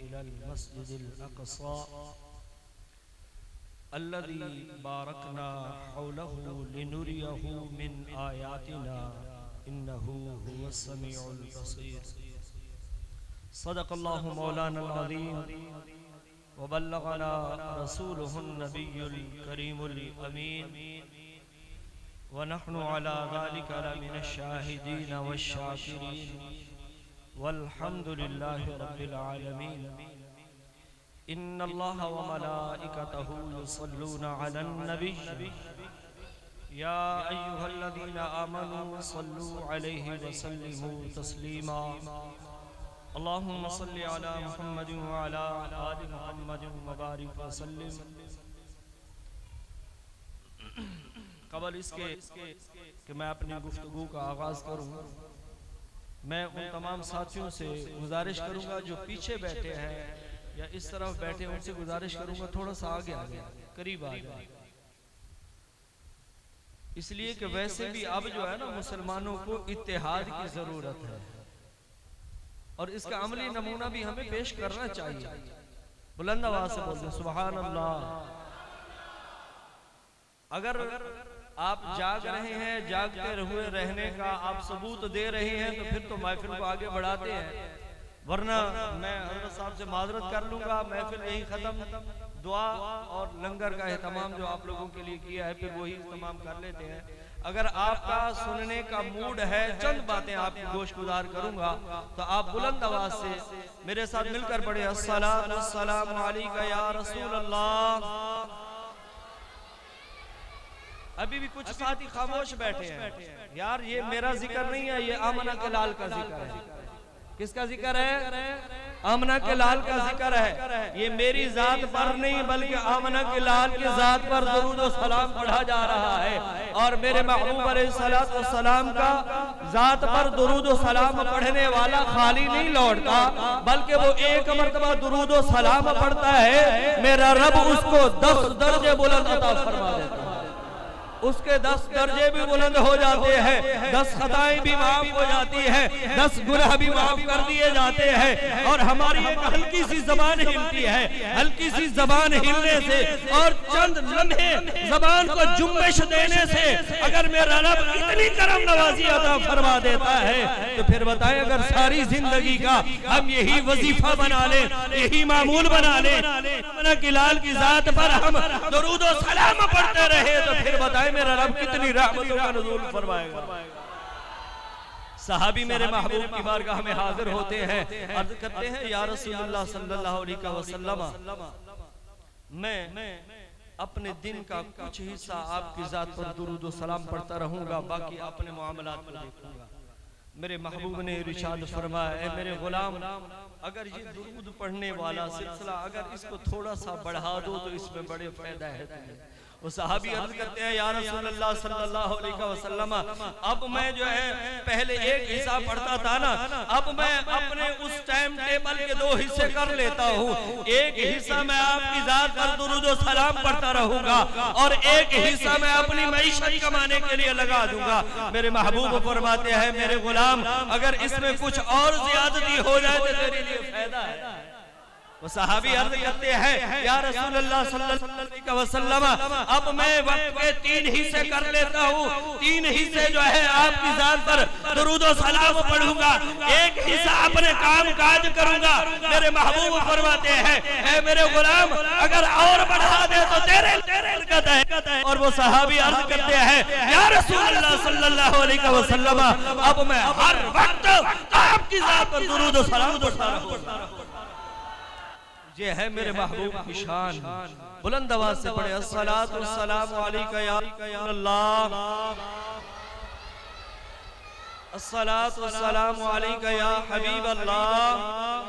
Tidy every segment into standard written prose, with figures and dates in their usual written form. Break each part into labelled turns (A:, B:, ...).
A: इलल मस्जिदिल अक़सा अल्लज़ी बारकना हौलहु लिनुरियहु मिन आयातिना इन्नहु हुवस समीउल बसीर। सदक़ल्लाहु मौलाना अज़ीम व बल्लगना रसूलुहुन नबियुल करीमुल अमीन व नहनु अला ज़ालिका लमिनश शाहिदीन वश्शाकिरीन वल्हम्दुलिल्लाहि रब्बिल आलमीन। इन्नल्लाह व मलाइकतहु युसल्लूना अलन नबी या अय्युहल्लज़ीना आमनू सल्लू अलैहि व सल्लिमू तस्लीमा। अल्लाहुम्मा सल्लि अला मुहम्मदिन व अला आलि मुहम्मदिन व बारिक व सल्लिम। क़बल इसके कि मैं अपनी गुफ्तगू का आगाज़ करूँ, मैं उन तमाम साथियों से गुजारिश करूँगा जो पीछे बैठे हैं या इस तरफ बैठे, उनसे गुजारिश करूँगा थोड़ा सा आगे आ गया, करीब आ जाए, इसलिए कि वैसे भी अब जो है ना मुसलमानों को इत्तेहाद की ज़रूरत है और इसका अमली नमूना भी हमें पेश करना चाहिए। बुलंद आवाज़ से बोलते सुभान अल्लाह। अगर आप जाग रहे हैं, जागते हुए रहने का आप सबूत दे रहे हैं तो फिर तो महफिल को आगे बढ़ाते हैं, वरना मैं हज़रत साहब से माजरत कर लूँगा, महफिल यही ख़त्म। दुआ और लंगर का एहतमाम जो आप लोगों के लिए किया है फिर वही इस्तेमाम कर लेते हैं। अगर आपका सुनने का मूड है, चंद बातें आपकी गोशगुजार करूँगा तो आप बुलंद आवाज़ से मेरे साथ मिलकर पढ़े अस्सलातु वस्सलामु अलैका या रसूल अल्लाह। अभी भी कुछ साथी खामोश बैठे हैं, यार ये मेरा जिक्र नहीं है, ये आमना के लाल का जिक्र है। किसका जिक्र है? आमना के लाल का जिक्र है। ये मेरी जात पर नहीं बल्कि आमना के लाल की जात पर दुरूद और सलाम पढ़ा जा रहा है और मेरे महबूब अलैहिस्सलातु वस्सलाम का जात पर दुरूद और सलाम पढ़ने वाला खाली नहीं लौटता, बल्कि वो एक मर्तबा दुरूद और सलाम पढ़ता है, मेरा रब उसको 10 दर्जे बुलंद अता फरमा देता है। उसके 10 दर्जे भी बुलंद हो जाते हैं, 10 खताएं भी माफ हो जाती है, 10 गुनाह भी माफ कर दिए जाते हैं। और हमारी एक हल्की सी जबान हिलती है, हल्की सी जबान हिलने से और चंद लम्हे जबान को जुम्बिश देने से अगर मेरा रब इतनी करम नवाजी अता फरमा देता है तो फिर बताएं, अगर सारी जिंदगी का हम यही वजीफा बना ले, यही मामूल बना ले, आमना की लाल की जात पर हम दुरूद और सलाम पढ़ते रहे तो फिर बताएं मेरा रब कितनी रहमतों का नुज़ूल फरमाएगा। सहाबी मेरे महबूब की बारगाह में हाजिर होते हैं, अर्ज करते हैं या रसूलुल्लाह सल्लल्लाहु अलैहि वसल्लम, मैं अपने दिन का कुछ हिस्सा आपकी जात पर दुरूद और सलाम पढ़ता रहूंगा, बाकी अपने मामलात को देखूंगा। मेरे महबूब ने इरशाद फरमाया, ऐ मेरे गुलाम, अगर ये दुरूद पढ़ने वाला सिलसिला अगर इसको थोड़ा सा बढ़ा दो तो इसमें बड़े फायदा है तुम्हें। वो सहाबी अर्ज करते हैं या रसूलल्लाह सल्लल्लाहु अलैहि वसल्लम, अब मैं जो है पहले एक हिस्सा पढ़ता था ना, अब मैं अपने उस टाइम टेबल के 2 हिस्से कर लेता हूँ। एक हिस्सा मैं आपकी जात पर दुरूद और सलाम पढ़ता रहूंगा और एक हिस्सा मैं अपनी मईशत कमाने के लिए लगा दूंगा। मेरे महबूब फरमाते हैं, मेरे गुलाम, अगर इसमें कुछ और ज्यादती हो जाए तो तेरे लिए फायदा है। वो सहाबी अर्ज करते हैं या रसूलल्लाह सल्लल्लाहु अलैहि वसल्लम, अब मैं वक्त के 3 हिस्से कर लेता हूँ, 3 हिस्से जो है आपकी जात पर दुरूद और सलाम पढ़ूंगा, एक हिस्सा अपने काम काज करूंगा। मेरे महबूब फरमाते हैं, ऐ मेरे गुलाम, अगर और बढ़ा दे तो तेरे बरकत है। और वो सहाबी अर्ज करते हैं या रसूलल्लाह सल्लल्लाहु अलैहि वसल्लम, अब मैं हर वक्त आपकी जात पर दुरूद और सलाम पढ़ता रहूंगा। ये है मेरे महबूब की शान। बुलंद आवाज से पढ़े अस्सलातु वस्सलामु अलैका या अल्लाह, अस्सलातु वस्सलामु अलैका या हबीब अल्लाह,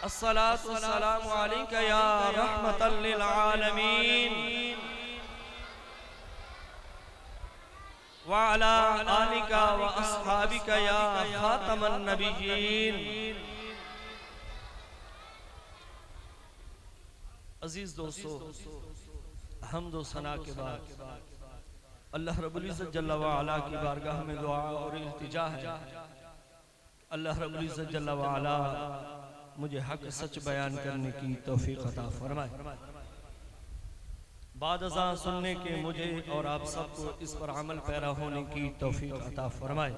A: अस्सलातु वस्सलामु अलैका या रहमतल लिल आलमीन व अला आलिका व अस्हाबिका या खातमन नबिय्यीन। अजीज दोस्तों, हम्द व सना के बाद अल्लाह रब्बुल इज्जत जल्ल व अला की बारगाह में दुआ और इल्तिजा है, अल्लाह रब्बुल इज्जत जल्ला व अला मुझे हक सच बयान करने की तौफीक अता फरमाए। बाद अज़ान सुनने के मुझे और आप सबको इस पर अमल पैरा होने की तौफीक अता फरमाए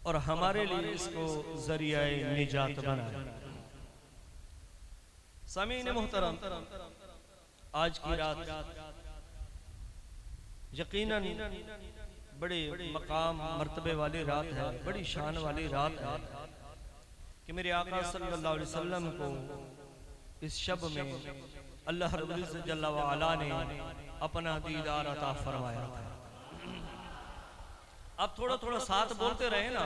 A: और हमारे लिए इसको ज़रिया निजात बनाए। सामीन मोहतरम, आज की रात यकीनन बड़े मकाम मर्तबे वाली रात है, बड़ी शान वाली रात है कि मेरे आका सल्लल्लाहु अलैहि वसल्लम को इस शब में अल्लाह रब्बुल इज्जत जल्ला व अला ने अपना दीदार अता फरमाया था। आप थोड़ा थोड़ा साथ बोलते रहे ना।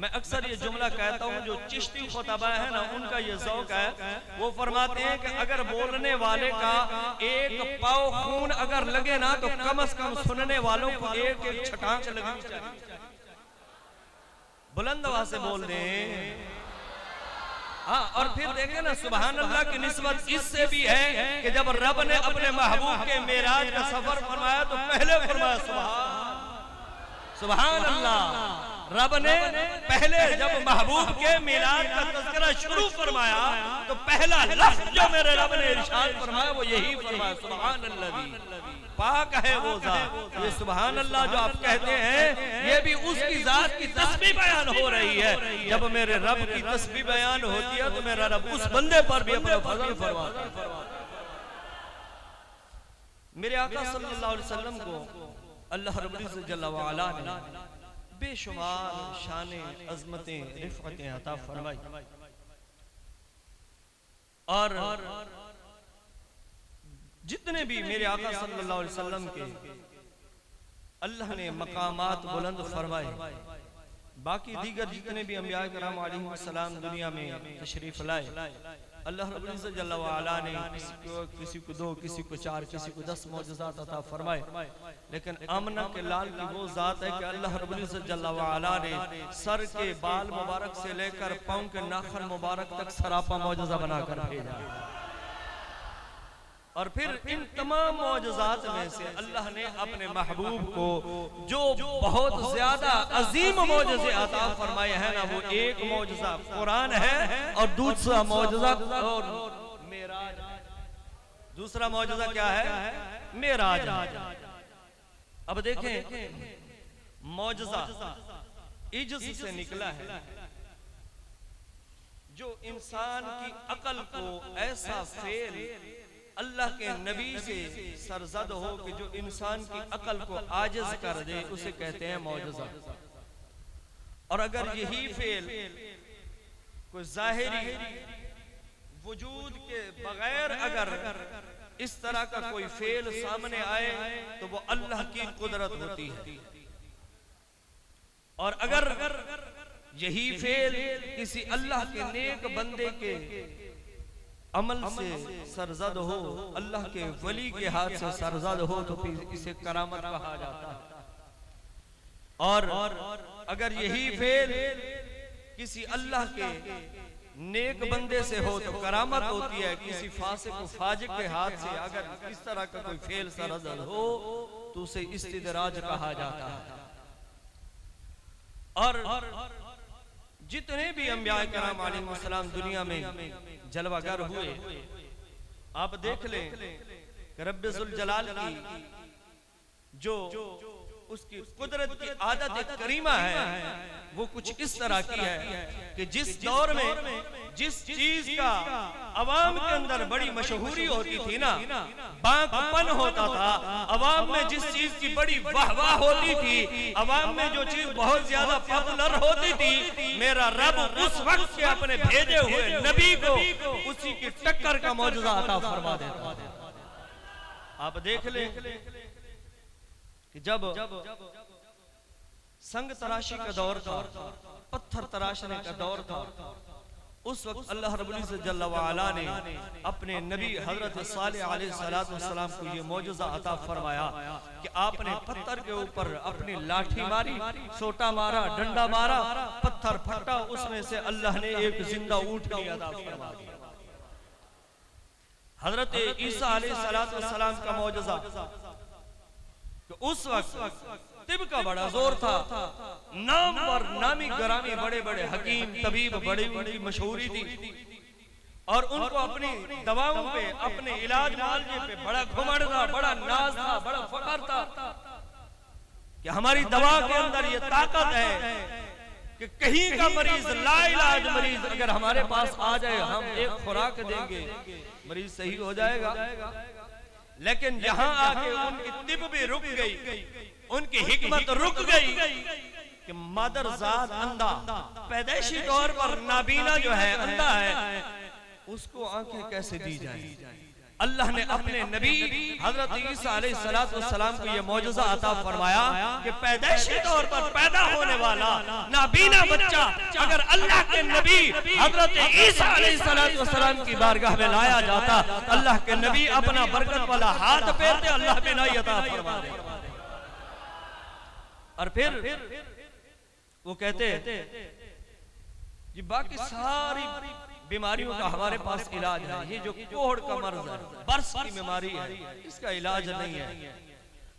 A: मैं अक्सर ये जुमला कहता हूँ, जो चिश्ती खुतबा है ना उनका ये ज़ौक़ है। वो फरमाते हैं कि अगर बोलने वाले का एक पाव खून अगर लगे ना तो कम से कम सुनने वालों को एक एक छटांग लगनी चाहिए। बुलंद आवाज़ से बोल दें। हाँ, और फिर देखें ना, सुभान अल्लाह की निस्बत इससे भी है कि जब रब ने अपने महबूब के मेराज का सफर फरमाया तो पहले फरमाया सुभान अल्लाह। रब ने पहले जब महबूब के मेराज का तज़किरा शुरू फरमाया तो पहला लफ्ज़ जो मेरे रब ने इरशाद फरमाया वो यही फरमाया सुभान अल्लाह। पाक है वो ज़ात। ये सुभान अल्लाह जो आप कहते हैं ये भी उसकी ज़ात की तस्बीह बयान हो रही है। जब मेरे रब की तस्बीह बयान होती है तो मेरा रब उस बंदे पर भी अपना फज़ल फरमाता है। मेरे आका सल्लल्लाहु अलैहि वसल्लम को अल्लाह रब्बुल इज्जत जल्ला व अला ने बेशुमार शाने अज़मतें रिफ़अतें अता फरमाई और जितने भी मेरे आका सल्लल्लाहु अलैहि वसल्लम के अल्लाह ने मकामात बुलंद फरमाए, बाकी दीगर जितने भी अंबिया किराम अलैहिस्सलाम दुनिया में तशरीफ लाए, अल्लाह रब्बुल इज्जत जल्ला व अला ने किसी को 2, किसी को 4, किसी को 10 मौजज़ात अता फरमाए। लेकिन आमना के लाल की वो ज़ात है कि अल्लाह रब्बुल इज्जत जल्ला व अला ने सर के बाल मुबारक से लेकर पाँव के नाखन मुबारक तक सरापा मौजज़ा बनाकर भेजा। और फिर इन तमाम मौजज़ात में से अल्लाह ने अपने महबूब को जो बहुत ज्यादा अजीम मौजज़े अता फरमाए हैं ना, वो एक मौजज़ा कुरान है और दूसरा मौजज़ा और मेराज। दूसरा मौजज़ा क्या है? मेराज। अब देखें, मौजज़ा इज्ज़ से निकला है जो इंसान की अकल को ऐसा फेल अल्लाह के नबी से सरजद हो कि जो इंसान की अकल को आजिज कर दे, उसे कहते हैं मौजज़ा। और अगर यही फेल कोई ज़ाहिरी वजूद के बगैर अगर इस तरह का कोई फेल सामने आए तो वो अल्लाह की कुदरत होती है। और अगर यही फेल किसी अल्लाह के नेक बंदे के अमल से सरजद हो, अल्लाह के वली के हाथ से सरजद हो, तो फिर इसे करामत कहा जाता है। और अगर यही फेल किसी अल्लाह के नेक बंदे से हो तो करामत होती है। किसी फासिक व फाजिक के हाथ से अगर इस तरह का कोई फेल सरजद हो तो उसे इस्तिदराज कहा जाता है। और जितने भी अंबिया किराम अलैहिस्सलाम दुनिया में जलवागर हुए, आप देख लें कि रब्बे ज़ुल जलाल की जो उसकी कुदरत की आदत करीमा है वो कुछ इस तरह की है कि जिस दौर में जिस चीज का अवाम के अंदर बड़ी मशहूरी होती थी ना, बांकपन होता था, अवाम में जिस चीज की बड़ी वाहवाह होती थी, अवाम में जो चीज बहुत ज्यादा पॉपुलर होती थी, मेरा रब उस वक्त के अपने भेजे हुए नबी को उसी की टक्कर का मौजज़ा अता फरमा देता। आप देख ले कि जब संग तराशी का दौर था, पत्थर तराशने का दौर था, उस वक्त अल्लाह रब्बुल इज्जत जल्ला व अला ने अपने नबी हजरत सालेह अलैहिस्सलाम को ये मौजज़ा अता फरमाया कि आपने पत्थर के ऊपर अपनी लाठी मारी, सोटा मारा, डंडा मारा, पत्थर फटा, उसमें से अल्लाह ने एक जिंदा ऊंट अता फरमा दिया। हजरत ईसा अलैहिस्सलाम का मौजज़ा, उस वक्त तिब का बड़ा जोर था, नाम और नामी गरामी बड़े बड़े हकीम तबीब बड़ी उनकी मशहूरी थी और उनको अपनी दवाओं पे अपने इलाज मुआवजे पे बड़ा घुमंड था, बड़ा नाज था, बड़ा फख्र था कि हमारी दवा के अंदर ये ताकत है कि कहीं का मरीज लाइलाज मरीज अगर हमारे पास आ जाए हम एक खुराक देंगे मरीज सही हो जाएगा। लेकिन यहाँ आके उनकी तिब भी रुक गई, उनकी हिकमत रुक गई कि मादरजात अंधा पैदाइशी तौर पर नाबीना जो है अंधा है उसको आंखें कैसे दी जाए। अल्लाह ने अपने नबी हजरत ईसा अलैहिस्सलाम को यह मौजज़ा अता फरमाया कि पैदाइशी तौर पर पैदा होने वाला नाबीना बच्चा अगर अल्लाह के नबी हजरत ईसा अलैहिस्सलाम की बारगाह में लाया जाता, अल्लाह के नबी अपना बरकत वाला हाथ फेरते, अल्लाह बिनाई अता फरमा दे। और फिर वो कहते जी बाकी सारी बीमारियों का हमारे पास इलाज है, ये जो कोहड़ का मर्ज है, बर्स की बीमारी है, इसका इलाज नहीं है।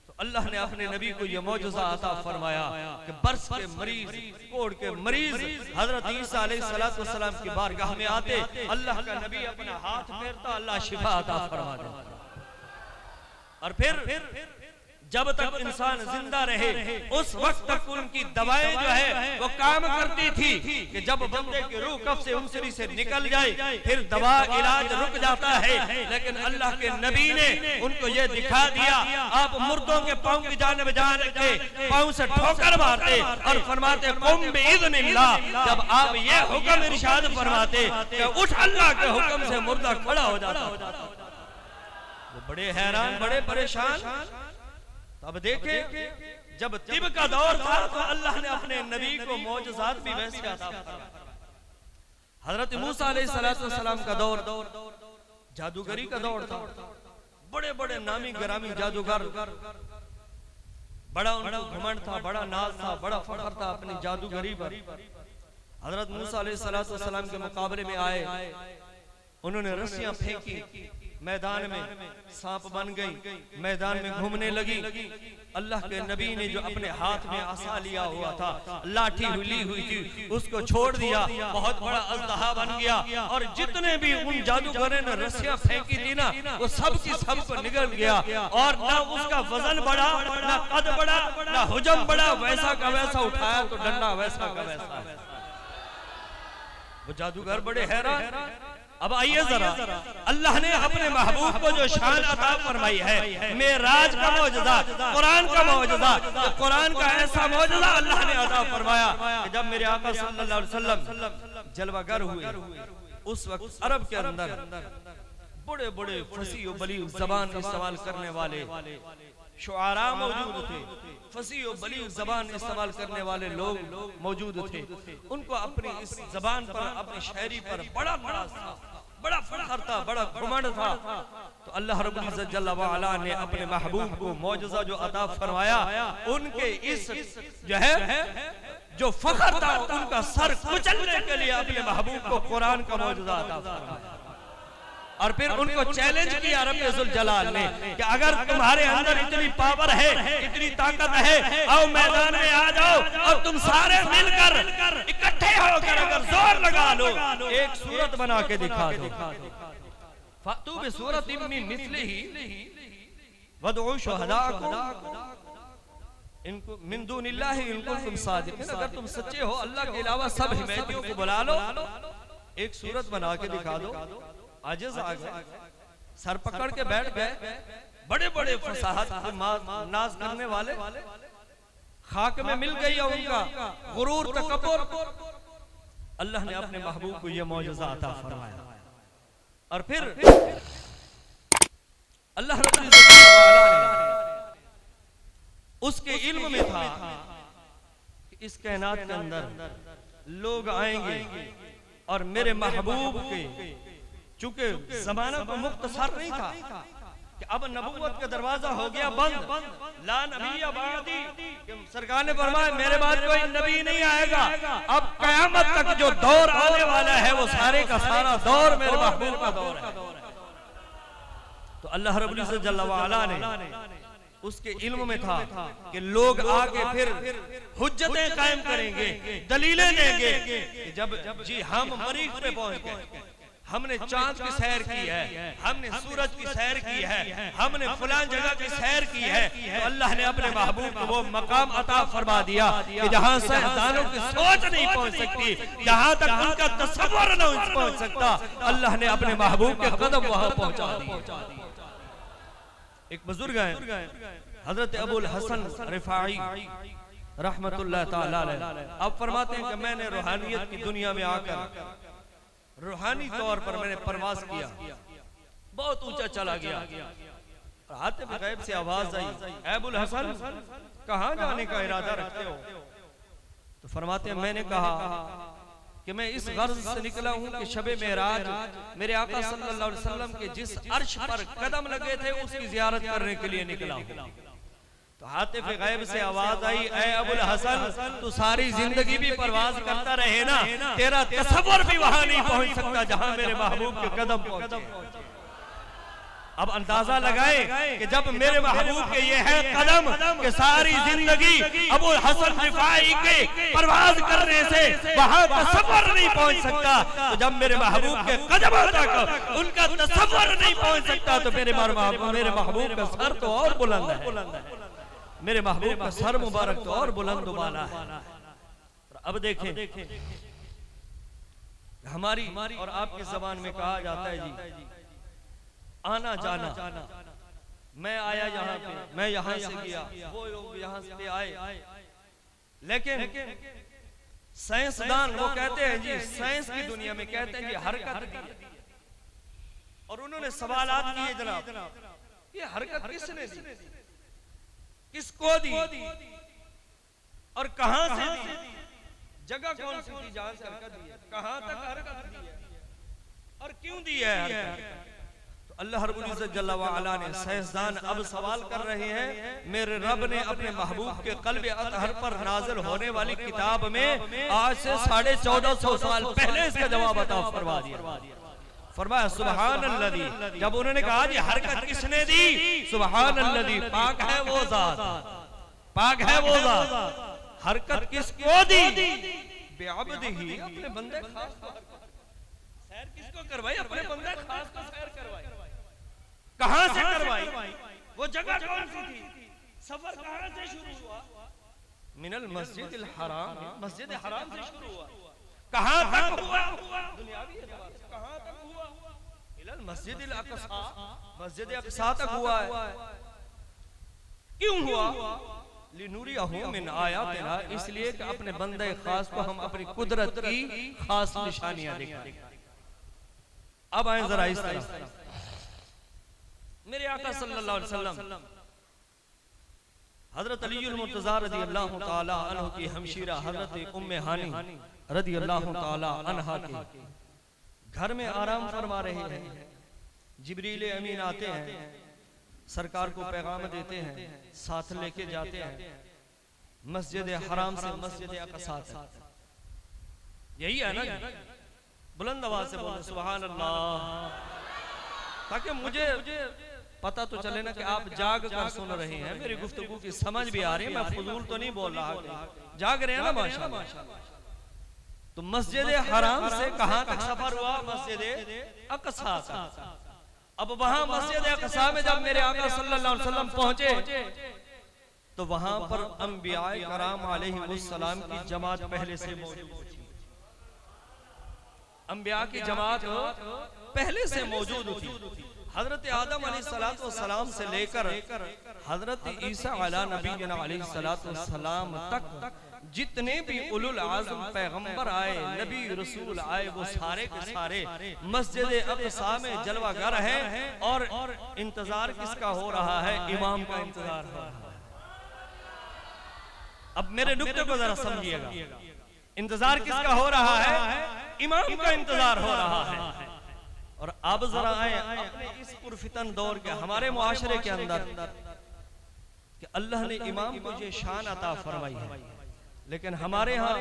A: तो अल्लाह ने अपने नबी को यह मौजज़ा अता फरमाया कि बर्स के मरीज, कोहड़ के मरीज हजरत ईसा अलैहिस्सलाम की बारगाह में आते, अल्लाह का नबी अपना हाथ फेरता, अल्लाह शिफा अता फरमा देता। और फिर जब तक इंसान जिंदा रहे उस वक्त तक उनकी दवाएं जो है वो काम करती थी कि जब बंदे की रूह कब्ज़ से उनसरी से निकल जाए फिर दवा इलाज रुक जाता है। लेकिन अल्लाह के नबी ने उनको ये दिखा दिया, आप मुर्दों के पांव की जानिब जान के पांव से ठोकर मारते और फरमाते कुम बिइज़्निल्लाह। जब आप ये हुक्म इरशाद फरमाते कि उठ, अल्लाह के हुक्म से मुर्दा खड़ा हो जाता। वो बड़े हैरान, बड़े परेशान। अब देखे जब तिब का दौर था तो अल्लाह ने अपने नबी को मौजज़ात भी वैसे अता फरमाया। हजरत मूसा अलैहिस्सलाम का दौर जादूगरी का दौर था, बड़े बड़े नामी गरामी जादूगर, बड़ा उनको घमंड था, बड़ा नाज था, बड़ा फख्र था अपनी जादूगरी पर। हजरत मूसा अलैहिस्सलाम के मुकाबले में आए, उन्होंने रस्सियां फेंकी, मैदान में सांप बन गई, मैदान में घूमने लगी। अल्लाह के नबी ने जो अपने हाथ में आसा लिया हुआ था, लाठी ली हुई थी, उसको छोड़ दिया, बहुत बड़ा अज़दहा बन गया। और जितने भी उन जादूगरों ने रस्सियां फेंकी थी ना, वो सब की सब को निगल गया। और ना उसका वजन बढ़ा, ना कद बढ़ा, ना हुजम बढ़ा, वैसा का वैसा उठाया तो डंडा वैसा का वैसा। वो जादूगर बड़े हैरान। अब आइए जरा, अल्लाह ने अपने महबूब को जो शान अता फरमाई है, मेराज का मौजज़ा, कुरान का मौजज़ा, तो कुरान का ऐसा मौजज़ा अल्लाह ने अता फरमाया कि जब मेरे आका सल्लल्लाहु अलैहि वसल्लम जलवागर हुए, उस वक्त अरब के अंदर बड़े बड़े फसीह और बलीग ज़बान इस्तेमाल करने वाले शुआरा मौजूद थे, फसीह और बलीग ज़बान इस्तेमाल करने वाले लोग मौजूद थे। उनको अपनी इस ज़बान पर, अपनी शायरी पर बड़ा नाज़ था, बड़ा फख्र था, बड़ा घमंड था। तो अल्लाह रब्बुल इज़्ज़त जल्ल व अला ने अपने महबूब को मौजज़ा जो अता फरमाया, उनके इस जो है जो फख्र था उनका सर कुचलने के लिए अपने महबूब को कुरान का मौजज़ा अता फरमाया। और फिर उनको चैलेंज किया रब्बे ज़ुल जलाल ने कि अगर तुम्हारे अंदर इतनी पावर है, इतनी ताकत है, आओ मैदान में आ जाओ और तुम सारे मिलकर इकट्ठे होकर अगर जोर लगा लो, एक सूरत बना के दिखा दो। फ़अतू बिसूरतिम मिन मिस्लिही वदऊ शुहदाकुम इनको मिन दूनिल्लाहि इन कुंतुम सादिक़ीन। अगर तुम सच्चे हो, अल्लाह के अलावा सब हिमायतियों को बुला लो, एक सूरत बना के दिखा दो। आजिज़ आ गए, सर पकड़ के बैठ गए, बड़े बड़े फसाहत नाज करने वाले खाक में मिल गई है उनका गुरूर तकब्बुर। अल्लाह ने अपने महबूब को यह मौजज़ा अता फरमाया। और फिर अल्लाह रब्बुल इज़्ज़त ने उसके इल्म में था कि इस कायनात के अंदर लोग आएंगे और मेरे महबूब के, चूंकि ज़माना तो मुख्तसर नहीं था कि अब नबूवत का दरवाजा हो गया बंद, ला नबी बादी, सरकार ने फरमाया मेरे बाद कोई नबी नहीं आएगा, अब कयामत तक जो दौर आने वाला है वो सारे का सारा दौर मेरे महबूब का दौर है। तो अल्लाह रब्बुल इज़्ज़त जल्ल व अला ने उसके इल्म में था कि लोग आके फिर हुज्जतें कायम करेंगे, दलीलें देंगे कि जब जी हम मरीख पे पहुंच गए, हमने चांद की सैर की है, हमने सूरज की सैर की है, हमने फलां जगह की सैर की है, तो अल्लाह ने अपने महबूब को वो मकाम अता फरमा दिया कि जहां साइंसदानों की सोच नहीं पहुंच सकती, जहां तक उनका तसव्वुर नहीं पहुंच सकता, अल्लाह ने अपने महबूब के कदम वहां पहुंचा दिए। एक बुजुर्ग है हजरत अबुल हसन रिफाई रहमतुल्लाह ताला अलैह, अब फरमाते हैं कि मैंने रूहानियत की दुनिया में आकर रूहानी तौर पर मैंने परवाज किया, बहुत ऊंचा चला गया। हाथ पे गैब से आवाज आई, अबुल हसन कहां जाने का इरादा रखते हो? तो फरमाते हैं मैंने कहा कि मैं इस गर्ज से निकला हूं कि शबे मेराज मेरे आका सल्लल्लाहु अलैहि वसल्लम के जिस अर्श पर कदम लगे थे उसकी जियारत करने के लिए निकला हूं। तो हातिफ गैब से आवाज आई, ऐ अबुल हसन तू सारी जिंदगी भी परवाज करता रहे ना, तेरा तसव्वुर भी वहां नहीं पहुंच सकता जहां मेरे महबूब के कदम पहुंचे। अब अंदाजा लगाए कि जब मेरे महबूब के ये है कदम कि सारी जिंदगी अबुल हसन रिफाई के परवाज करने से वहां तसव्वुर नहीं पहुंच सकता, तो जब मेरे महबूब के कदम तक उनका तसव्वुर नहीं पहुंच सकता तो मेरे महबूब का सर तो और बुलंद है, मेरे महबूब का सर मुबारक तो और बुलंद वाला है। अब देखें हमारी और आपकी जबान में कहा जाता है जी आना जाना, मैं आया यहाँ पे, मैं यहाँ से गया, वो लोग यहाँ से आए, लेकिन साइंसदान वो कहते हैं जी साइंस की दुनिया में कहते हैं जी हरकत दी, और उन्होंने सवालात किए जनाब ये हरकत किसने दी, किसको दी और कहां से दी, जगह कौन सी थी जहां से हरकत दी है, कहां तक हरकत दी है और क्यों दी है हरकत। तो अल्लाह रब्बुल इज्जत जल्ला व अला ने साइंसदान अब सवाल कर रहे हैं, मेरे रब ने अपने महबूब के क़ल्ब अतहर पर नाजिल होने वाली किताब में आज से 1450 साल पहले इसका जवाब अता फरमा दिया। फरमाया सुभान अल्लाह, जब उन्होंने कहा जी हरकत किसने दी, सुभान अल्लाह, पाक है वो जात, पाक है वो जात, हरकत किसको दी, बेअब्दिही, अपने बंदे खास को सैर किसको करवाई, अपने बंदे खास को सैर करवाई, कहां से करवाई, वो जगह कौन सी थी, सफर कहां से शुरू हुआ, मिनल मस्जिदिल हराम, मस्जिद हराम से शुरू हुआ, कहां तक हुआ, दुनियावी एतबार से कहां तक हुआ, इलल मस्जिदिल अक़सा, मस्जिद अक़सा तक हुआ है। क्यों हुआ, लिनुरियहु मिन आयातिना, इसलिए कि अपने बंदे खास को हम अपनी कुदरत की खास निशानियां दिखाएं। अब आए जरा इस तरफ, मेरे आका सल्लल्लाहु अलैहि वसल्लम हजरत अलीउल मुर्तज़ा रज़ियल्लाहु ताला अन्हु की हमशीरा हजरत उम्मे हानी रज़ियल्लाहु ताला अन्हा के घर में आराम फरमा रहे हैं। जिब्रील अमीन आते हैं, सरकार को पैगाम देते हैं, साथ लेके जाते हैं मस्जिद हराम से मस्जिद अक़सा तक। यही है ना, बुलंद आवाज से बोलो सुभान अल्लाह, ताकि मुझे पता तो चले ना कि आप जाग कर सुन रहे हैं, मेरी गुफ्तगू की समझ भी आ रही है, मैं फजूल तो नहीं बोल रहा, जाग रहे हैं ना माशाअल्लाह। तो मस्जिद हराम से कहां तक सफर हुआ, मस्जिद अक़सा तक। अब वहां मस्जिद अक़सा में जब मेरे आका सल्लल्लाहु अलैहि वसल्लम पहुंचे तो वहां पर अंबियाए कराम अलैहिमुस्सलाम की जमात पहले से मौजूद थी, अंबिया की जमात पहले से मौजूद थी। हजरत आदम अलैहिस्सलाम से लेकर हजरत ईसा अला नबीना अलैहिस्सलाम तक जितने भी उलुल आज़म पैगंबर आए, नबी रसूल आए, वो सारे के सारे मस्जिद अक़सा में जलवागर हैं। और इंतजार किसका हो रहा है, इमाम का इंतजार हो रहा है। अब मेरे नुक्ते को जरा समझिएगा, इंतजार किसका हो रहा है, इमाम का इंतजार हो रहा है। और अब जरा आए अपने इस पुरफितन दौर के हमारे मुआशरे के अंदर कि अल्लाह ने इमाम को ये शान अता फरमाई है, लेकिन हमारे यहाँ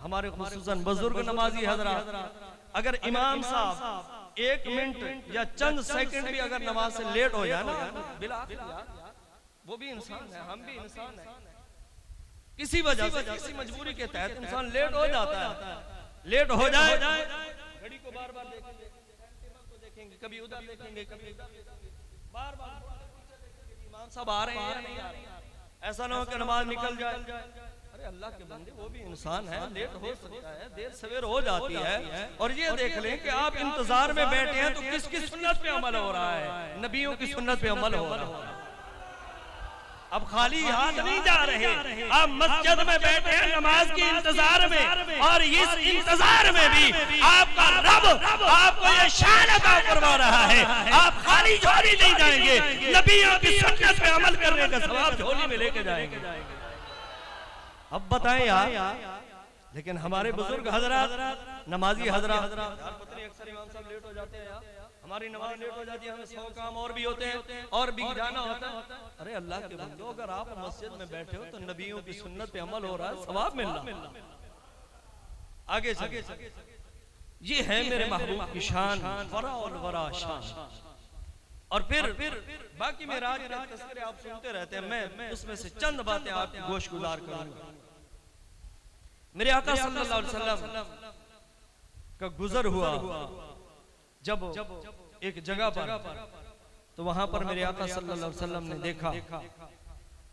A: हमारे खुसूसन बुजुर्ग नमाजी हजरात, अगर इमाम साहब 1 मिनट या चंद सेकंड भी अगर नमाज से लेट हो जाए ना, वो भी इंसान है, हम भी इंसान हैं। किसी वजह से, किसी मजबूरी के तहत इंसान लेट हो जाता है। लेट हो जाए, घड़ी को बार बार देखेंगे, को देखेंगे, कभी उधर देखेंगे, कभी बार बार इमाम साहब आ रहे हैं या नहीं आ रहे हैं। ऐसा ना हो कि नमाज निकल जाए। अरे अल्लाह के बंदे, वो भी इंसान है, लेट हो सकता है, देर सवेर हो जाती है। और ये देख लें कि आप इंतजार में बैठे हैं तो किसकी सुन्नत पे अमल हो रहा है? नबियों की सुन्नत पे अमल हो रहा है। अब खाली हाथ नहीं जा रहे, आप मस्जिद में बैठे हैं नमाज के इंतजार में, और इस इंतजार में भी आपका रब आपको ये शान अता फरमा रहा है। आप खाली झोली नहीं जाएंगे, नबियों की सुन्नत पे अमल करने का सवाब झोली में लेके जाएंगे। अब बताएं यार, लेकिन हमारे बुजुर्ग हजरात, नमाजी हजरात, पता नहीं अक्सर इमाम साहब लेट हो जाते हैं यार, हमारी नमाज लेट हो जाती है, हमें 100 काम और भी होते हैं और भी जाना होता है। अरे अल्लाह के बंदो, अगर आप मस्जिद में बैठे हो तो नबियों की सुन्नत पे अमल हो रहा है, सवाब मिल रहा है। आगे ये है मेरे महबूब की शान, वरा और वरा शान। और फिर बाकी मेराज के तस्करे आप सुनते रहते हैं, मैं उसमें से चंद बातें आपकी गोश गुजार करूंगा। मेरे आका सल्लल्लाहु अलैहि वसल्लम का गुजर हुआ जब एक जगह पर, तो वहां पर मेरे आका सल्लल्लाहु अलैहि वसल्लम ने देखा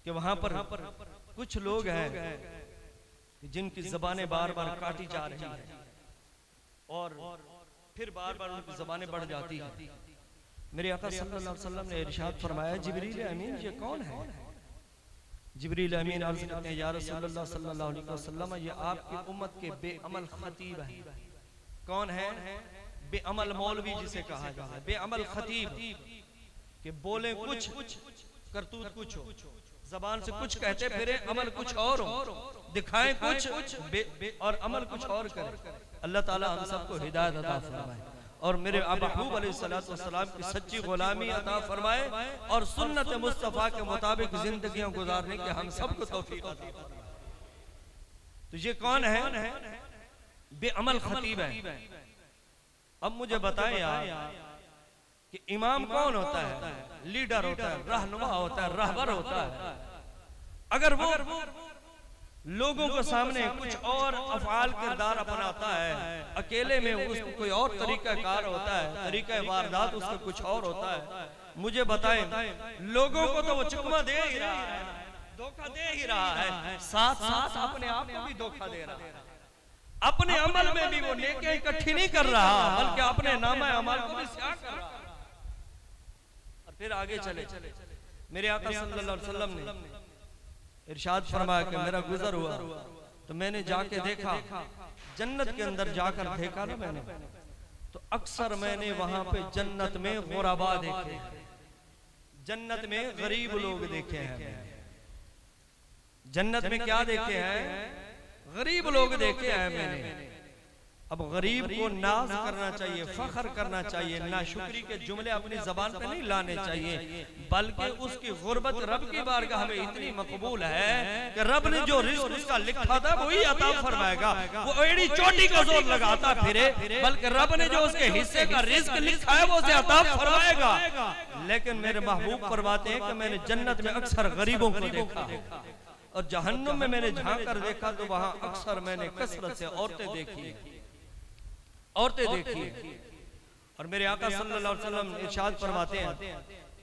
A: कि वहां पर कुछ लोग हैं जिनकी ज़बानें बार बार काटी जा रही हैं और फिर बार बार उनकी ज़बानें बढ़ जाती हैं। मेरे आका सल्लल्लाहु अलैहि वसल्लम ने इरशाद फरमाया, जिब्रील अमीन ये कौन है? जिब्रील अमीन अर्ज़ करते हैं, या रसूलल्लाह सल्लल्लाहु अलैहि वसल्लम, ये आपकी उम्मत के बेअमल खतीब हैं। कौन है? बेअमल मौलवी जिसे कहा जाता है, बेअमल खतीब, कि बोले कुछ करतूत कुछ हो, जबान से कुछ कहते फिरे, अमल कुछ और हो, दिखाएं कुछ और अमल कुछ और करें। अल्लाह ताला हम सबको हिदायत अता फरमाए और मेरे महबूब अलैहिस्सलातु वस्सलाम की सच्ची गुलामी अता फरमाए और सुन्नत मुस्तफा के मुताबिक जिंदगियां गुजारने की हम सबको तौफीक अता फरमाए। तो ये कौन है? बेअमल खतीब है। अब मुझे बताएं यार कि इमाम कौन होता है? लीडर होता है, रहनुमा होता है, रहबर होता है। अगर वो लोगों के सामने कुछ और अफआल किरदार अपनाता है, अकेले में उसको कोई और तरीका कार होता है, तरीका वारदात उसका कुछ और होता है। मुझे बताएं, लोगों को तो वो चुकमा दे ही रहा है, धोखा दे ही रहा है, साथ साथ अपने आप को भी धोखा दे रहा है। अपने अमल में भी वो नेकियां इकट्ठी नहीं कर रहा, बल्कि अपने नामा अमल को भी स्याह कर रहा। और फिर आगे चले, मेरे आका सल्लल्लाहु अलैहि वसल्लम ने इरशाद फरमाया कि मेरा गुजर हुआ तो मैंने जाके देखा, जन्नत के अंदर जाकर देखा ना मैंने, तो अक्सर मैंने वहां पे जन्नत में गुरबा देखे, जन्नत में गरीब लोग देखे हैं। जन्नत में क्या देखे हैं? गरीब लोग देखे हैं मैंने। अब गरीब को नाज करना चाहिए, फख्र करना चाहिए, नाशुक्री के जुमले अपनी जबान पे नहीं लाने चाहिए, बल्कि उसकी गुर्बत रब की बारगाह में इतनी मकबूल है कि रब ने जो रिज़्क उसका लिखा था वही अता फरमाएगा। वो एड़ी चोटी का जोर लगाता फिरे, बल्कि रब ने जो उसके हिस्से का रिज़्क लिखा है वो उसे अता फरमाएगा। लेकिन मेरे महबूब फरमाते हैं कि मैंने जन्नत में अक्सर गरीबों को देखा और जहन्नुम में मैंने झांक कर देखा तो वहां अक्सर मैंने कसरत से औरतें देखी, औरतें देखी। और मेरे आका सल्लल्लाहु अलैहि वसल्लम इरशाद फरमाते हैं,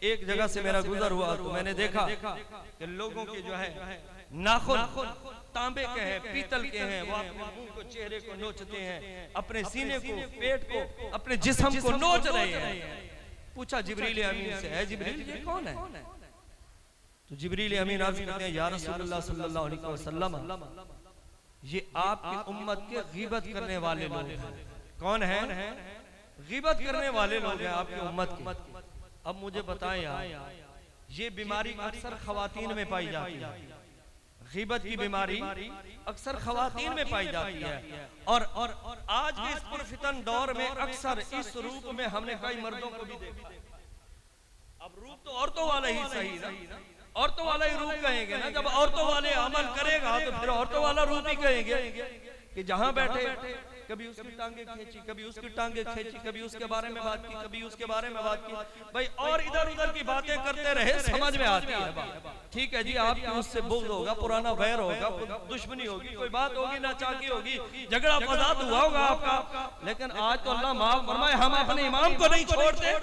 A: एक जगह से मेरा गुजर हुआ तो मैंने देखा कि लोगों के जो है नाखून तांबे के हैं, पीतल के हैं, वो अपने मुंह को, चेहरे को नोचते हैं, अपने सीने को, पेट को, अपने जिस्म को नोच रहे हैं। पूछा जिब्रील अमीन से, है जिब्रील ये कौन है? तो जिब्रील अमीन अर्ज़ करते हैं, या रसूलल्लाह सल्लल्लाहु अलैहि वसल्लम, ये आपकी उम्मत के गीबत करने वाले लोग हैं। कौन है? गीबत करने वाले लोग हैं आपकी उम्मत के। अब मुझे बताएं यार, ये बीमारी अक्सर खवातीन में पाई जाती है, गीबत की बीमारी अक्सर खवातीन में पाई जाती है। और आज के इस पुरफितन दौर में अक्सर इस रूप में हमने कई मर्दों को भी देखा। अब रूप तो औरतों वाला ही सही ना, औरतों वाला ही रूप कहेंगे ना। जब औरतों वाले अमल करेगा तो फिर औरतों वाला रूप ही कहेंगे कि जहां बैठे कभी उसकी टांगे खींची, कभी उसकी टांगे खींची, कभी उसके बारे में बात की, कभी उसके बारे में बात की भाई, और इधर उधर की बातें करते रहे। समझ में आती है बात, ठीक है जी, आपकी उससे बुग़्ज़ होगा, पुराना वैर होगा, दुश्मनी होगी, कोई बात होगी, नाचाकी होगी, झगड़ा फसाद हुआ होगा आपका, लेकिन आज तो अल्लाह माफ फरमाए हम अपने इमाम को नहीं छोड़ते।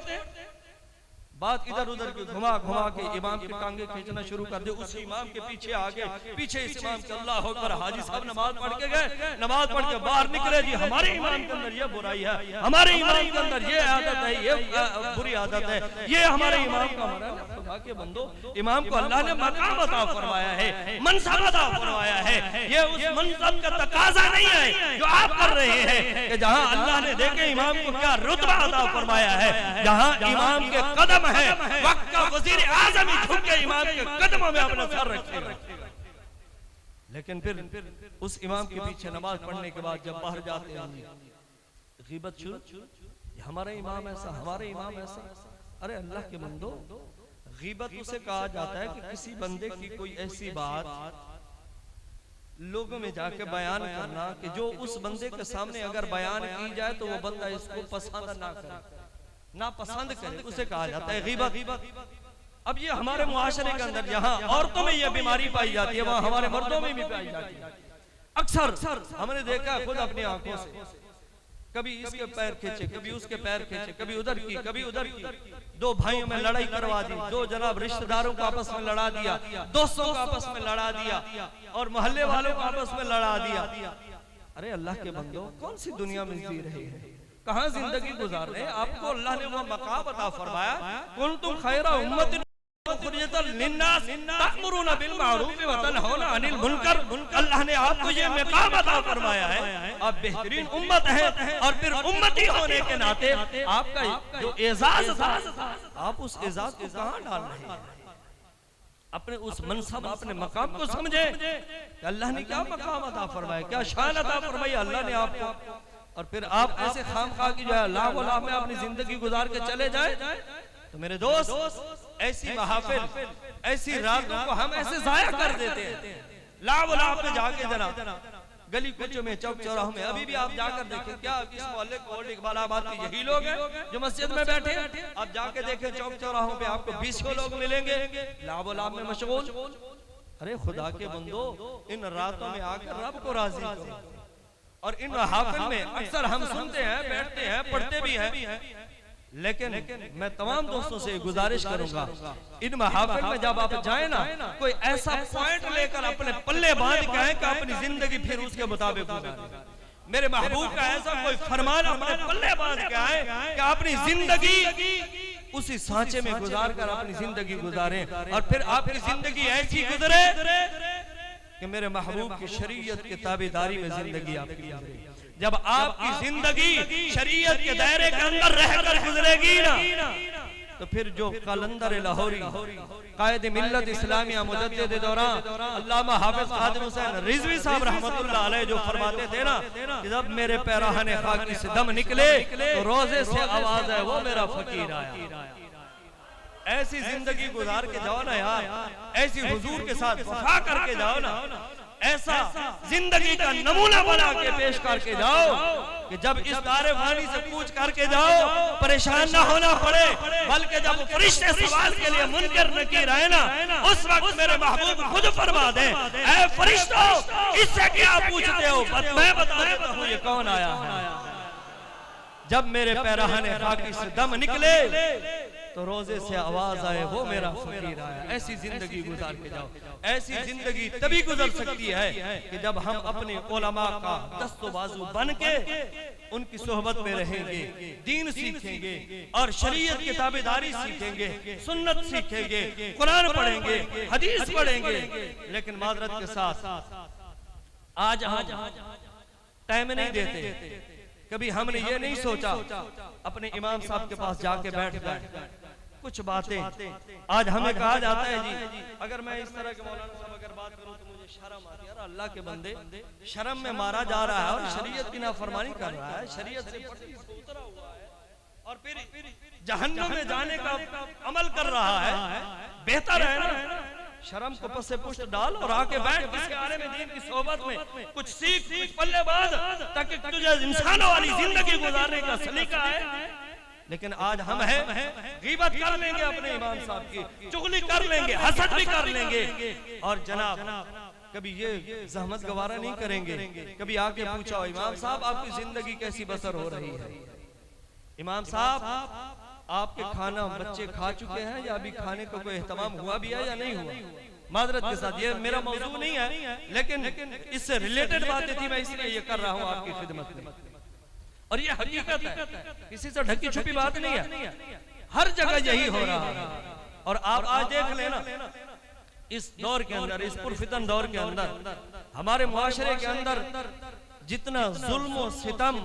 A: बात इधर उधर की घुमा घुमा के इमाम की टांगे खींचना शुरू कर दे। उस इमाम के पीछे आगे, पीछे इस इमाम के अल्लाह होकर हाजी साहब नमाज पढ़ के गए, नमाज पढ़ के बाहर निकले जी, हमारे इमाम के अंदर ये बुराई है, हमारे इमाम के अंदर ये आदत है, ये बुरी आदत है, ये हमारे इमाम का मरा। खुदा के बंदो, इमाम को अल्लाह ने मकाम अता फरमाया है, मनसब अता फरमाया है, ये उस मनसब का तकाजा नहीं है जो आप कर रहे हैं कि जहां अल्लाह ने देखे इमाम को क्या रुतबा अता फरमाया है, जहां इमाम के कदम है, वक्त का वजीर आज़म ही झुक के इमाम के कदमों में अपना सर रखेगा। लेकिन फिर उस इमाम के पीछे नमाज पढ़ने के बाद जब बाहर जाते हैं गीबत शुरू, हमारा इमाम ऐसा, हमारे इमाम ऐसा। अरे अल्लाह के बंदो, गीबत उसे कहा जाता है कि किसी बंदे की कोई ऐसी बात लोगों में जाके बयान करना कि जो उस बंदे के सामने अगर बयान की जाए तो वो बंदा इसको पसंद ना करे, ना पसंद करे, उसे कहा जाता है गीबत। अब ये हमारे मुआशरे के अंदर जहाँ औरतों में ये बीमारी पाई जाती है, वहाँ हमारे मर्दों में भी पाई जाती है। अक्सर हमने देखा खुद अपनी आंखों से, कभी इसके पैर खींचे, कभी उसके पैर खींचे, कभी उधर की, कभी उधर की, दो भाइयों में लड़ाई करवा दी, दो जनाब रिश्तेदारों को आपस में लड़ा दिया, दोस्तों को आपस में लड़ा दिया, और मोहल्ले वालों को आपस में लड़ा दिया। अरे अल्लाह के बंदो, कौन सी दुनिया में जी रहे हैं, कहां जिंदगी गुजार रहे हैं? आपको अल्लाह ने वो मकाम अता फरमाया, कुंतुम खैरा उम्मतिन उखरिजत लिन्नास तअमुरुना बिल मारूफ व तनहौना अनिल मुनकर। अल्लाह ने आपको ये मकाम अता फरमाया है, आप बेहतरीन उम्मत हैं, और फिर उम्मती होने के नाते आपका जो एजाज था, आप उस एजाज को कहां डाल रहे हैं? अपने उस मनसब, अपने मकाम को समझे कि अल्लाह ने क्या मकाम अता फरमाया, क्या शान अता फरमाई अल्लाह ने आपको। और फिर आप ऐसे खामखा की जो है लाख लाख में अपनी जिंदगी गुजार के चले जाए, तो मेरे दोस्त ऐसी महफिल, ऐसी रातों को हम ऐसे जाया कर देते हैं। लाख लाख में जाके जरा गली कुचों में, चौक चौराहों में, अभी भी आप जाकर देखें, क्या इस मोहल्ले को इकबालाबाद के यही लोग हैं जो मस्जिद में बैठे हैं? आप जाके देखें चौक चौराहों पे आपको 20 लोग मिलेंगे लाभ लाभ में मशगूल। अरे खुदा के बंदो, इन रातों में आकर रब को राजी करो। और इन महाफिल में अक्सर हम सुनते हैं, बैठते हैं, पढ़ते भी हैं, लेकिन मैं तमाम दोस्तों से गुजारिश करूंगा, इन महाफिल में जब आप जाए ना, कोई ऐसा पॉइंट लेकर अपने पल्ले बांध के आए कि अपनी जिंदगी फिर उसके मुताबिक गुजारें। मेरे महबूब का ऐसा कोई फरमान अपने पल्ले बांध के आए कि अपनी जिंदगी उसी सांचे में गुजार कर अपनी जिंदगी गुजारें, और फिर आपकी जिंदगी ऐसी गुजरे कि मेरे महबूब की शरीयत की ताबेदारी में जिंदगी आपकी गुजरे। जब आपकी जिंदगी शरीयत के दायरे के अंदर रहकर गुजरेगी ना, तो फिर जो कलंदर लाहौरी कायद मिल्लत इस्लामिया मुजद्दिद दौरान अल्लामा हाफिज खादिम हुसैन रिजवी साहब रहमतुल्लाह अलैह जो फरमाते थे ना कि जब मेरे पैराहने खाकी से दम निकले तो रोजे से आवाज है वो मेरा फकीर आया। ऐसी जिंदगी गुजार के जाओ ना यार, ऐसी हुजूर के साथ वफा करके जाओ ना, ऐसा जिंदगी का नमूना बना के पेश करके जाओ कि जब इस दारे फानी से पूछ करके जाओ परेशान ना होना पड़े, बल्कि जब फरिश्ते सवाल के लिए मुनकर नकीर आए ना, उस वक्त मेरे महबूब खुद फरमा दे, ऐ फरिश्तों इससे क्या पूछते हो, मैं बता देता हूँ ये कौन आया है। जब मेरे पैराहने खाकी से दम निकले तो रोजे से आवाज आए वो मेरा फकीर आया। ऐसी जिंदगी गुजार के जाओ। ऐसी जिंदगी तभी गुजर सकती है कि जब हम अपने उलमा का दस्तो बाजू बन के उनकी सोहबत में रहेंगे, दीन सीखेंगे और शरीयत की ताबेदारी सीखेंगे, सुन्नत सीखेंगे, कुरान पढ़ेंगे, हदीस पढ़ेंगे। लेकिन माजरत के साथ आज हम टाइम नहीं देते। कभी हमने ये नहीं सोचा अपने इमाम साहब के पास जाके बैठ गए कुछ बातें। आज हमें कहा जाता है जी, अगर मैं इस तरह के मौलाना साहब अगर बात करूं तो मुझे शर्म आती है। अल्लाह के बंदे, शर्म में मारा जा रहा है और शरीयत की नाफरमानी कर रहा है, शरीयत से उतरा हुआ है और फिर जहन्नम में जाने का अमल कर रहा है। बेहतर है ना शर्म को पसे पुष्ट डाल और आके बैठ किसी आलिम दीन की सोबत में, कुछ सीख, कुछ पल्ले बांध, ताकि तुझे इंसानों वाली जिंदगी गुजारने का सलीका है। लेकिन आज हम हैं, गीबत कर लेंगे अपने इमाम साहब की, चुगली कर लेंगे, हसद भी कर लेंगे, और जनाब कभी ये जहमत गवारा नहीं करेंगे, कभी आके पूछा इमाम साहब आपकी जिंदगी कैसी बसर हो रही है, इमाम साहब आपके खाना बच्चे खा चुके हैं या अभी खाने का कोई एहतमाम हुआ भी है या नहीं हुआ। माजरत के साथ ये मेरा मौजू नहीं है, लेकिन इससे रिलेटेड बातें थी, मैं इसलिए ये कर रहा हूँ आपकी खिदमत में। और ये हकीकत है, किसी से ढकी छुपी बात नहीं है, हर जगह यही हो रहा है। और आप आज देख लेना इस दौर के अंदर, इस पुरफितन दौर के अंदर, हमारे मुआशरे के अंदर जितना जुल्म और सितम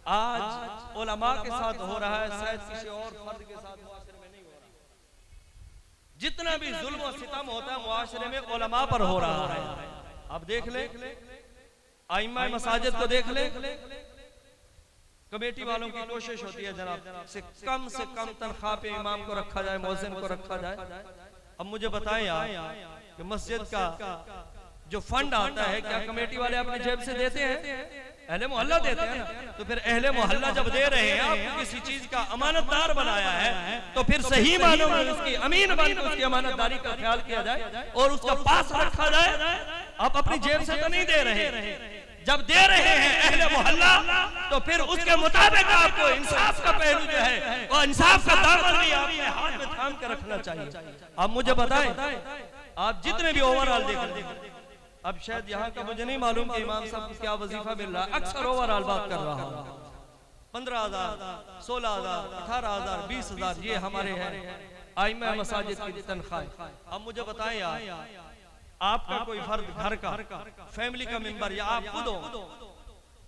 A: आज उलमा के साथ हो रहा है, शायद किसी और फर्द के साथ मुआशरे में नहीं हो रहा। जितना भी जुल्म और सितम होता है मुआशरे में उलमा पर हो रहा है। अब देख ले, आइम्मा मसाजिद को देख ले, कमेटी वालों की कोशिश होती है जनाब से कम तनख्वाह पे इमाम को रखा जाए, मुअज्जिन को रखा जाए। अब मुझे बताएं यार कि मस्जिद का जो फंड आता है क्या कमेटी वाले अपनी जेब से देते हैं? अहले मोहल्ला देते हैं। तो फिर अहले मोहल्ला जब दे रहे हैं, आपको किसी चीज का अमानतदार बनाया है, तो फिर सही मानों में उसकी अमीन बनकर उसकी अमानतदारी का ख्याल किया जाए और उसका पास रखा जाए। आप अपनी जेब से तो नहीं दे रहे, जब दे रहे हैं अहले मोहल्ला तो फिर उसके मुताबिक आपको इंसाफ का पहलू जो है और इंसाफ का दामन भी आपने हाथ में थाम कर रखना चाहिए। आप मुझे बताएं, आप जितने भी ओवरऑल देख, अब शायद यहाँ का मुझे नहीं मालूम कि इमाम साहब को क्या वजीफा मिल रहा है, अक्सर ओवरऑल बात कर रहा हूँ। 15,000, 16,000, 18,000, 20,000 ये हमारे हैं आइम्मा मसाजिद की तनख्वाह। अब मुझे बताएं यार, आपका कोई फर्द घर का फैमिली का मेंबर या आप खुद हो,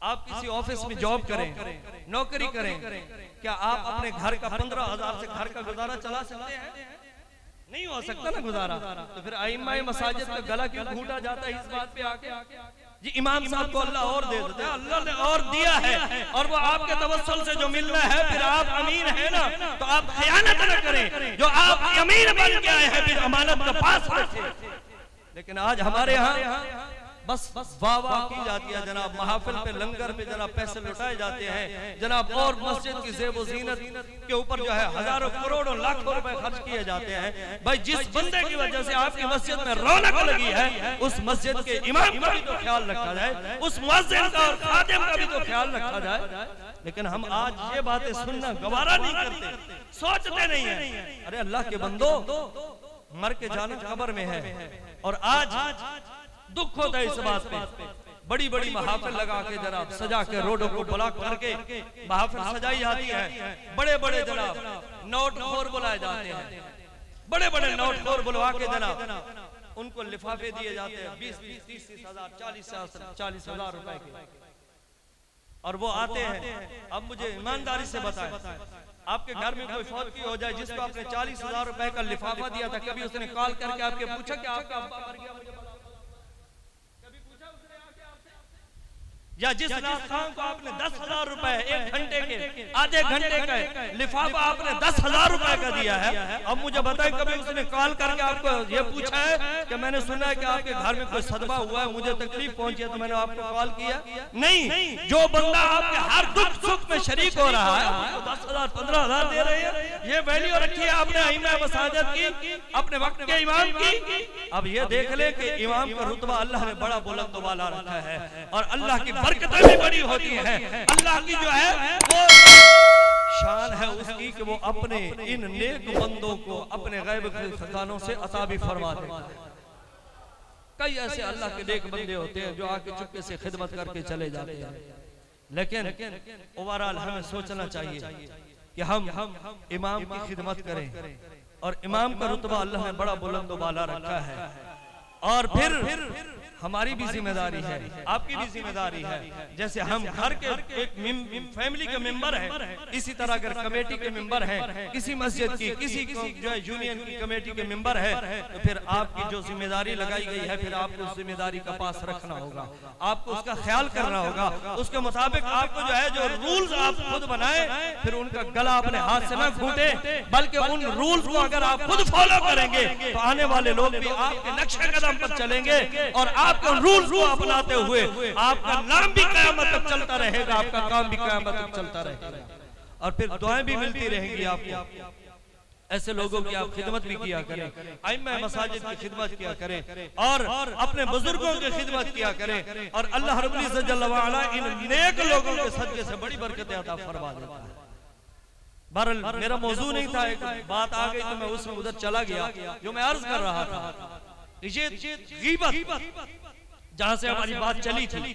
A: आप किसी ऑफिस में जॉब करें, नौकरी करें, क्या आप अपने घर का 15,000 से घर का गुजारा चला सकते हैं? नहीं हो सकता ना गुजारा। तो फिर आइम्मा मसाजिद का गला क्यों घूटा जाता है इस बात पे आके? जी इमाम साहब को अल्लाह और दे देता है, अल्लाह ने और दिया है, और वो आपके तवस्सुल से जो मिलना है, फिर आप अमीन है ना, तो आप खयानत न करें। जो आप अमीन बन के आए हैं, फिर अमानत का पास रखें। लेकिन आज हमारे यहाँ बस वाह वाह की जाती है जनाब, महफिल पे लंगर पे जनाब पैसे लुटाए जाते हैं जनाब, और मस्जिद की ज़ेब ज़ीनत के ऊपर जो है हजारों करोड़ों लाखों रुपए खर्च किए जाते हैं। भाई जिस बंदे की वजह से आपकी मस्जिद में रौनक लगी है, उस मस्जिद के इमाम का भी तो ख्याल रखा जाए, उस मुअज्जिन का और खादिम का भी तो ख्याल रखा जाए। लेकिन हम आज ये बातें सुनना गवारा नहीं करते, सोचते नहीं है। अरे अल्लाह के बंदो, मर के जाना कब्र में है। और आज दुख होता है इस बात पे, बड़ी बड़ी महफिल लगा के जनाब सजा के रोडों को ब्लॉक करके महफिल सजाई जाती है, बड़े बड़े जनाब नोटखोर बुलाए जाते हैं, बड़े बड़े नोटखोर बुलवा के जनाब उनको लिफाफे दिए जाते हैं 20-20, 30-30 हजार, 40,000 रुपए के, और वो आते हैं। अब मुझे ईमानदारी से बताएं, आपके घर में कोई फौत की हो जाए जिसको आपने 40,000 रुपए का लिफाफा दिया था, कभी उसने कॉल करके आपके पूछा कि आपका अब्बा मर गया? मुझे बताओ, कभी पूछा उसने आके आपसे? या जिस रात खान को आपने 10,000 रुपए 1 घंटे के, आधे घंटे का लिफाफा आपने 10,000 रुपए का दिया है, अब मुझे बताएं कभी उसने कॉल करके आपको ये पूछा है कि मैंने सुना है कि आपके घर में कोई सदमा हुआ है, मुझे तकलीफ पहुंची है तो मैंने आपको कॉल किया? नहीं। जो बंदा आपके हर दुख सुख में शरीक हो रहा है, 10,000 15,000 दे रहे हैं, ये वैल्यू रखी है आपने आइम्मा मसाजिद की, अपने वक्त के इमाम की। अब ये देख ले कि इमाम का रुतबा अल्लाह ने बड़ा बुलंद वाला रखा है, और अल्लाह की बरकतें भी बड़ी होती है। अल्लाह की जो है वो शान है उसकी कि वो अपने इन नेक बंदों को अपने गैब के खजानों से अता भी फरमा दे। कई ऐसे अल्लाह के नेक बंदे होते हैं जो आके चुपके से खिदमत करके चले जाते हैं। लेकिन ओवरऑल हमें सोचना चाहिए कि हम इमाम की खिदमत करें, और इमाम का रुतबा अल्लाह ने बड़ा बुलंद वाला रखा है। और फिर हमारी भी जिम्मेदारी है, आपकी भी जिम्मेदारी है। जैसे हम घर के एक फैमिली के मेंबर हैं, इसी तरह अगर कमेटी के मेंबर हैं, किसी मस्जिद की, किसी जो है यूनियन की कमेटी के मेंबर है, तो फिर आपकी जो जिम्मेदारी लगाई गई है, फिर आपको उस जिम्मेदारी का पास रखना होगा, आपको उसका ख्याल करना होगा। उसके मुताबिक आपको जो है जो रूल्स आप खुद बनाए, फिर उनका गला अपने हाथ से न घूटे, बल्कि उन रूल्स को अगर आप खुद फॉलो करेंगे तो आने वाले लोग भी आपके नक्शे कदम पर चलेंगे और आपके रूल्स को अपनाते हुए आपका नाम भी क़यामत तक चलता रहेगा, आपका काम भी क़यामत तक चलता रहेगा, और फिर दुआएं भी मिलती रहेंगी आपको। ऐसे लोगों की आप खिदमत भी किया करें, आइम्मा मसाजिद की खिदमत किया करें, और अपने बुजुर्गों की खिदमत किया करें, और अल्लाह रब्बुल इज्जत जल्ल व अला इन नेक लोगों के सदक़े से बड़ी बरकतें अता फरमा देता है। बहरहाल मेरा मौजू नहीं था, एक बात आ गई तो मैं उसमें उधर चला गया। जो मैं अर्ज कर रहा था, ये गीबत जहां से हमारी बात चली थी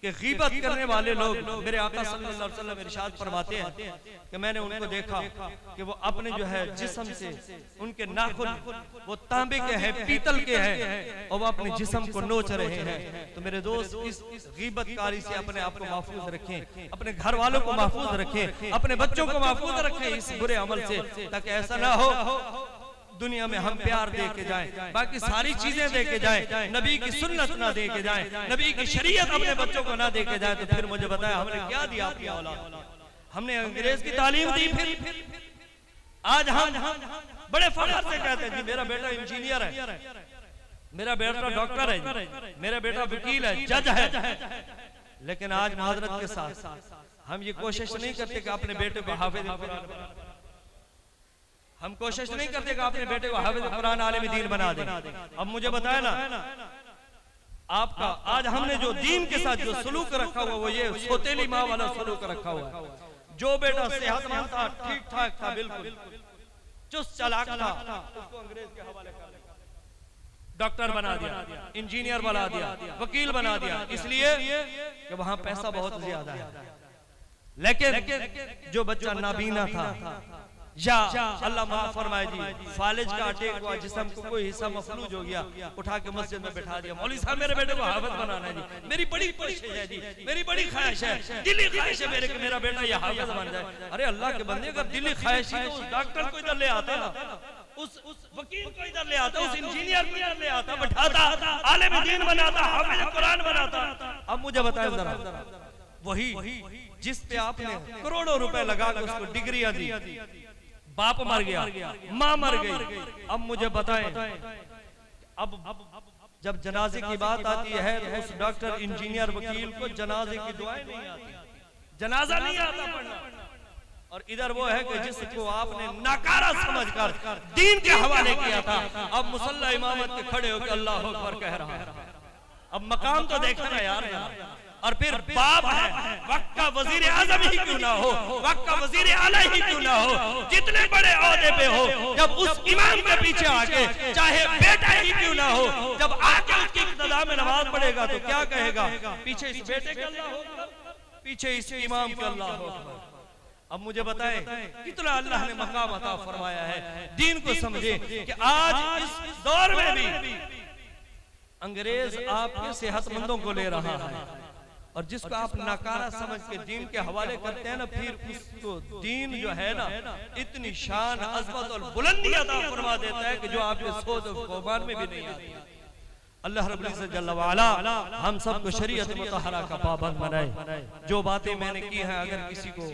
A: कि गीबत करने वाले लोग, मेरे आका सल्लल्लाहु अलैहि वसल्लम इरशाद फरमाते हैं कि मैंने उनको देखा कि वो अपने जो है जिस्म से, उनके नाखून वो तांबे के हैं, पीतल के हैं, और वो अपने जिस्म को नोच रहे हैं। तो मेरे दोस्त, इस गीबतकारी से अपने आप को महफूज रखें, अपने घर वालों को महफूज रखें, अपने बच्चों को महफूज रखें इस बुरे अमल से, ताकि ऐसा ना हो दुनिया में हम प्यार दे के जाएं, बाकी सारी चीजें दे के जाएं, नबी की सुन्नत ना दे के जाएं, नबी की शरीयत अपने बच्चों को ना दे के जाएं, तो फिर मुझे बताया हमने क्या दिया अपनी औलाद? हमने अंग्रेज की तालीम दी। फिर आज हम बड़े फख्र से कहते हैं जी मेरा बेटा इंजीनियर है, मेरा बेटा डॉक्टर है, मेरा बेटा वकील है, जज है। लेकिन आज माजरत के साथ हम ये कोशिश नहीं करते कि अपने बेटे को हाफिज कुरान, हम कोशिश नहीं करते कि अपने बेटे को हाफिज कुरान आलिम दीन बना दें। अब मुझे बताया ना आपका, आज हमने जो दीन के साथ जो सलूक रखा हुआ वो ये सोतेली माँ वाला सलूक रखा हुआ है। जो बेटा सेहतमंद था, ठीक ठाक था, बिल्कुल चुस्त चालाक था, उसको अंग्रेज के हवाले कर दिया, डॉक्टर बना दिया, इंजीनियर बना दिया, वकील बना दिया, इसलिए कि वहां पैसा बहुत ज्यादा है। लेकिन जो बच्चा नाबीना था या अल्लाह माफ फरमाए जी फालिज का अटैक हुआ, जिस्म को कोई हिस्सा मफलूज हो गया, उठा के मस्जिद में बैठा दिया, मौलवी साहब मेरे बेटे को हाफिज बनाना है जी, मेरी बड़ी ख्वाहिश है जी, मेरी बड़ी ख्वाहिश है, दिली ख्वाहिश है मेरा बेटा ये हाफिज बन जाए। अरे अल्लाह के बंदे, अगर दिली ख्वाहिश है उस डॉक्टर को इधर ले आता ना, उस वकील को इधर ले आता, उस इंजीनियर को इधर ले आता, बैठाता, आलिम दीन बनाता, हाफिज कुरान बनाता। अब मुझे बताया जरा, वही जिस पे आपने करोड़ों रुपए लगा के उसको डिग्रियां दी, बाप मर गया, माँ मर गई, अब मुझे बताएं, अब जब जनाजे की बात आती है तो उस डॉक्टर, इंजीनियर, वकील को जनाजे की दुआएं नहीं आती, जनाजा नहीं आता पढ़ना। और इधर वो है कि जिसको आपने नाकारा समझकर दीन के हवाले किया था, अब मुसल्ला इमामत के खड़े होकर अल्लाह अकबर कह रहा है। अब मकाम तो देखा ना यार, और फिर बाप है, वक्त का वजीर आजम ही क्यों ना हो, वक्त का वजीर आला ही क्यों ना हो, जितने बड़े ओहदे पे हो, जब उस इमाम के पीछे आके, चाहे बेटा ही क्यों ना हो, जब आके उसकी इक्तदा में नमाज पढ़ेगा तो क्या कहेगा? पीछे इस बेटे के अल्लाह हो, पीछे इस इमाम के अल्लाह हो। अब मुझे बताएं कितना अल्लाह ने मकाम अता फरमाया है। दीन को समझे कि आज इस दौर में भी अंग्रेज आपके सेहतमंदों को ले रहा है, और जिसको आप नाकारा समझ के दीन के हवाले करते हैं ना, फिर उसको दीन जो है ना इतनी शान, अज़मत और बुलंदी अता फरमा देता है कि जो आपके सोच और ख़ुमान में भी नहीं आती। अल्लाह रब्बुल इज़्ज़त जल्ल व अला हम सबको शरीयत मुतहरा का पाबंद बनाए। जो बातें मैंने की हैं, अगर किसी को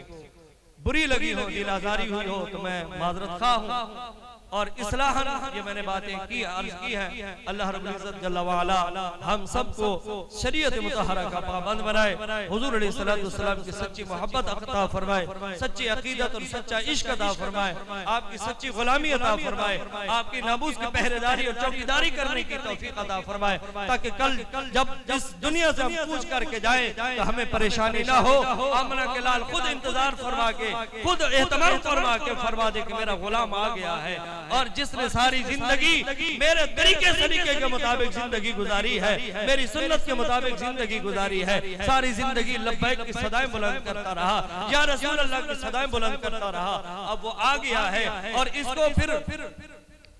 A: बुरी लगी हो, दिल आज़ारी हुई हो, तो मैं माज़रत ख़्वाह हूँ। और इस्लाहन ये मैंने बातें की, अर्ज की है। अल्लाह रब्बुल इज़्ज़त जल्ल व अला हम सबको शरीयत मुतहरा का पाबंद बनाए, हुज़ूर अलैहिस्सलातु वस्सलाम की सच्ची मोहब्बत अता फरमाए, सच्ची अकीदत और सच्चा इश्क अता फरमाए, आपकी सच्ची गुलामी अता फरमाए, आपकी नामूस की पहरेदारी और चौकीदारी करने की तौफीक अता फरमाए, ताकि कल जब इस दुनिया से हम कूच करके जाए तो हमें परेशानी ना हो। आमना के लाल खुद इंतजार फरमा के, खुद एहतमाम फरमा के फरमा दे कि मेरा गुलाम आ गया है, और जिसने सारी जिंदगी मेरे तरीके सलीके के मुताबिक जिंदगी गुजारी है, मेरी सुन्नत के मुताबिक जिंदगी गुजारी है, सारी जिंदगी लब्बैक की सदाएं बुलंद करता रहा, या रसूल अल्लाह की सदाएं बुलंद करता रहा। अब वो आ गया है, और इसको फिर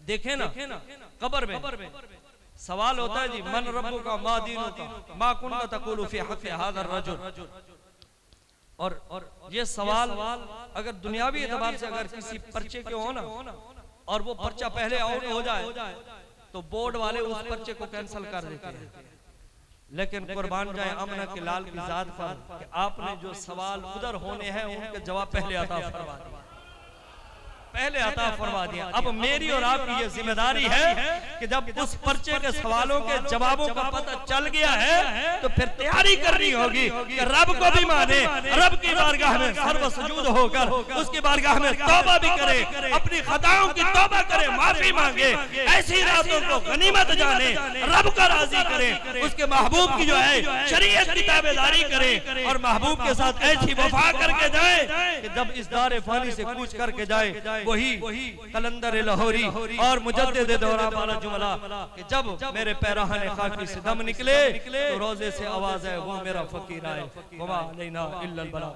A: देखे ना कब्र में सवाल होता है जी मन रब्बुका मा दीनुका मा कुन्ता तक़ूलु फी हक़्क़ि हाज़ा रजुल। और ये सवाल अगर दुनियावी एतबार से अगर किसी पर्चे के हो ना और वो पर्चा पहले आउट हो जाए तो बोर्ड वाले उस पर्चे को कैंसिल कर देते हैं। लेकिन कुर्बान जाए अमना के लाल की जात पर कि आपने जो सवाल उधर होने हैं उनके जवाब पहले अता फरमा दिया, पहले अता फरमा दिया। अब मेरी और आपकी ये जिम्मेदारी है कि जब उस पर्चे के सवालों के जवाबों का पता चल गया है तो फिर तैयारी करनी होगी कि रब को भी माने, रब की बारगाह में सर्व सुजूद होकर उसकी बारगाह में तौबा भी करे, अपनी खताओं की तौबा करे, माफी मांगे, ऐसी रातों को गनीमत जाने, रब को राजी करे, उसके महबूब की जो है शरीयत की ताबेदारी करे और महबूब के साथ ऐसी वफा करके जाए कि जब इस दारे फानी से कूच करके जाए वही कलंदर लाहौरी और मुजद्दिद दौरा वाला जुमला कि जब मेरे पैराहने खाकी से दम निकले तो रोजे से आवाज है वो मेरा फकीर आए, वमा अलैना इल्लल बलाग।